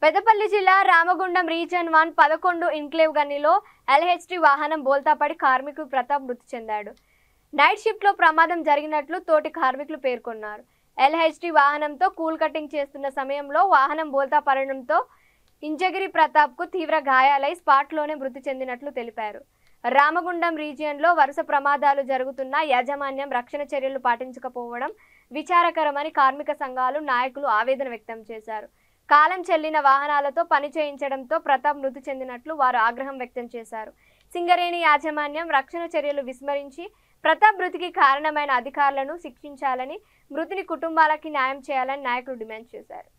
పెద్దపల్లి జిల్లా Ramagundam reason 1 11 enclave గనిలో LHT వాహనం బోల్తాపడి కార్మికుడు ప్రతాప్ మృతి చెందాడు. నైట్ షిఫ్ట్ లో ప్రమాదం జరిగినట్లు తోటి కార్మికులు పేర్కొన్నారు. LHT వాహనంతో కూల్ కటింగ్ చేస్తున్న సమయంలో వాహనం బోల్తా పడడంతో ఇంజగిరి ప్రతాప్ కు తీవ్ర గాయాలై స్పాట్ లోనే మృతి చెందినట్లు తెలిపారు. రామగుండం రీజియన్ లో వరుస ప్రమాదాలు జరుగుతున్న యాజమాన్యం రక్షణ చర్యలు పాటించకపోవడం విచారకరమని కార్మిక సంఘాలు నాయకులు ఆవేదన వ్యక్తం చేశారు. కాలం చెల్లిన వాహనాలతో పని చేయించడంతో ప్రతాప్ మృతి చెందినట్లు వారు ఆగ్రహం వ్యక్తం చేశారు. సింగరేణి యాజమాన్యం రక్షణ చర్యలు విస్మరించి ప్రతాప్ మృతికి కారణమైన అధికారులను శిక్షించాలని, మృతుని కుటుంబాలకి న్యాయం చేయాలని నాయకులు డిమాండ్ చేశారు.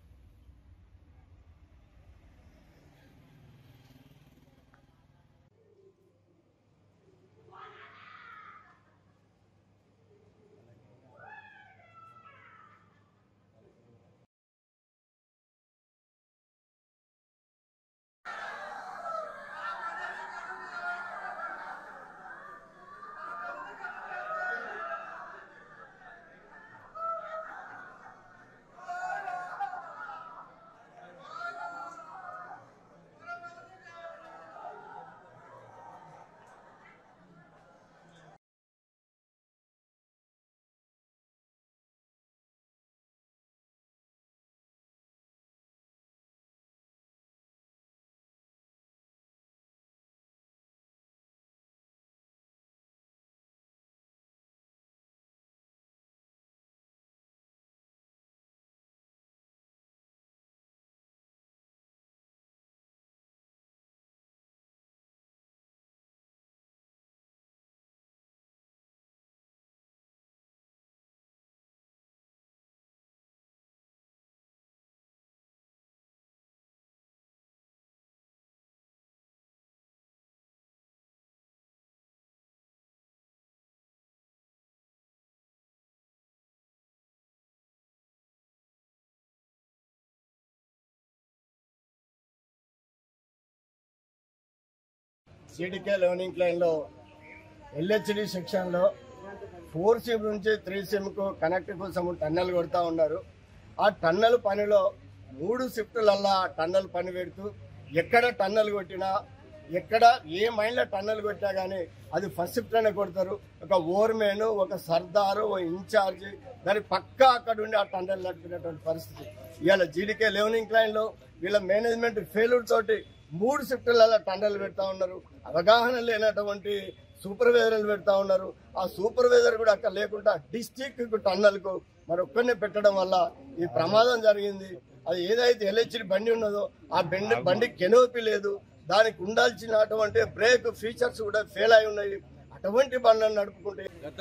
CDK లెర్నింగ్ లైన్లో LHD సెక్షన్లో 4 సిమ్ నుంచి 3 సిమ్కు కనెక్ట్ కోసం టన్నెల్ కొడతా ఉన్నారు. ఆ టన్నెల్ పనిలో 3 షిఫ్టులల్లా టన్నెల్ పని పెడుతూ ఎక్కడ టన్నెల్ కొట్టినా, ఎక్కడ ఏ మైండ్లో టన్నెల్ కొట్టినా కానీ అది ఫస్ట్ షిఫ్ట్లోనే కొడతారు. ఒక ఓవర్మెన్, ఒక సర్దారు, ఒక ఇన్ఛార్జి దాని పక్కా అక్కడ ఉండి ఆ టన్నెల్ నడిపినటువంటి పరిస్థితి. ఇవాళ CDK లెర్నింగ్ లైన్లో వీళ్ళ మేనేజ్మెంట్ ఫెయిల్యూర్ తోటి 3 షిఫ్టులలో టన్నెల్ పెడతా ఉన్నారు. అవగాహన లేనటువంటి సూపర్వైజర్లు పెడతా ఉన్నారు. ఆ సూపర్వైజర్ కూడా అక్కడ లేకుండా డిస్టిక్ టన్నెల్కు మరొక్కరిని పెట్టడం వల్ల ఈ ప్రమాదం జరిగింది. అది ఏదైతే LHD బండి ఉన్నదో ఆ బండి కెనోపీ లేదు, దానికి ఉండాల్సినటువంటి బ్రేక్ ఫీచర్స్ కూడా ఫెయిల్ అయి ఉన్నాయి. అటువంటి బండ్లను నడుపుకుంటే గత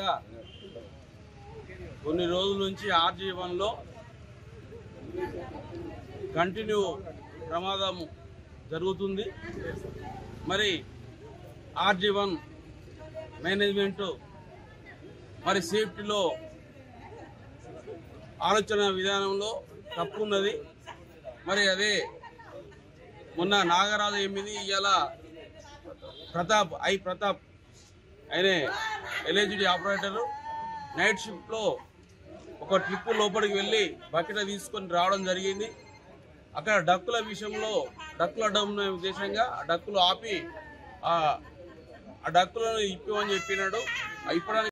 కొన్ని రోజుల నుంచి RG1లో కంటిన్యూ ప్రమాదం జరుగుతుంది. మరి RG1 మేనేజ్మెంట్ మరి సేఫ్టీలో ఆలోచన విధానంలో తప్పు ఉన్నది. మరి అదే మొన్న నాగరాజు 8 ఇవాళ ప్రతాప్ ఆయనే LHD ఆపరేటర్ నైట్ షిఫ్ట్లో ఒక ట్రిప్ లోపలికి వెళ్ళి బకెట్ తీసుకొని రావడం జరిగింది. అక్కడ డక్కుల విషయంలో డక్కులు అడ్డం ఉద్దేశంగా ఆ డక్కులు ఆపి ఆ డక్కులను ఇప్పమని చెప్పినాడు. ఇప్పడానికి